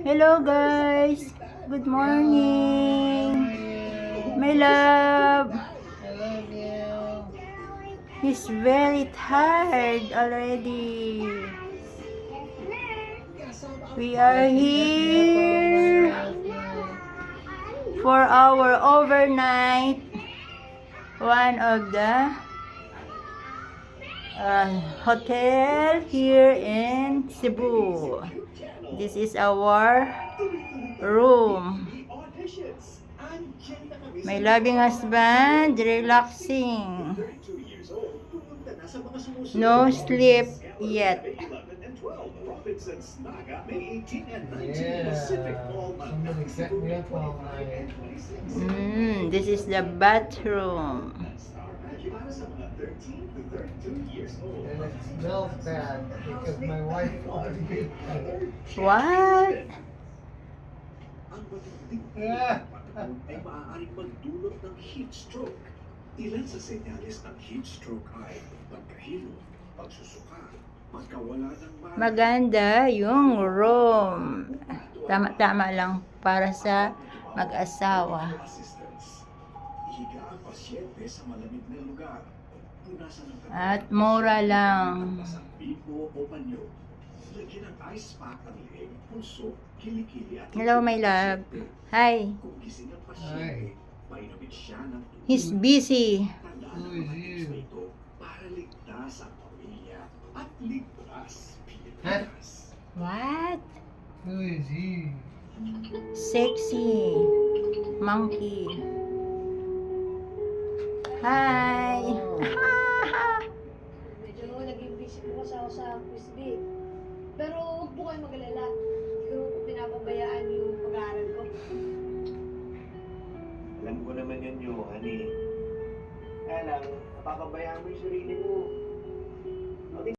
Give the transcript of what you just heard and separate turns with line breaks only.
Hello guys, good morning. My love,
I love you.
he's very tired already. We are here for our overnight. One of the hotel here in Cebu. This is our room. My loving husband, relaxing. No sleep yet.
Yeah. Somebody set me up all night.
This is the bathroom.
And it smells bad because my wife farted.
What?
Ang matinding init ng panahon ay maaaring magdulot ng heat stroke. Ilan sa senyales ng heat stroke ay pagkahilo, pagsusuka, pagkawala ng malay,
Maganda yung room. Tama-tama lang para sa mag-asawa.
assistance. Ihiga ang pasyente sa malamig na lugar. Punasan ang katawan
At
ng
mura
pasyente
lang.
gamit ang basang bibo o panyo. Lagyan ng ice pack ang leeg, pulso, kilikili at
Hello, my love. Hi.
kung gising ang pasyente, painumin siya ng tubig.
He's busy.
Tandaan
Who
ang
is
matigas
you?
na ito para ligtas ang pamilya at ligtas
Huh?
Pilipinas.
What?
Who is he?
Sexy. Monkey. Hi.
Medyo naging busy po kasi ako sa quiz bee. Pero huwag po kayo mag-alala. Hindi ko po pinapabayaan yung pag-aaral ko.
Alam ko naman yun, honey. Kaya lang, napapabayaan mo yung sarili mo.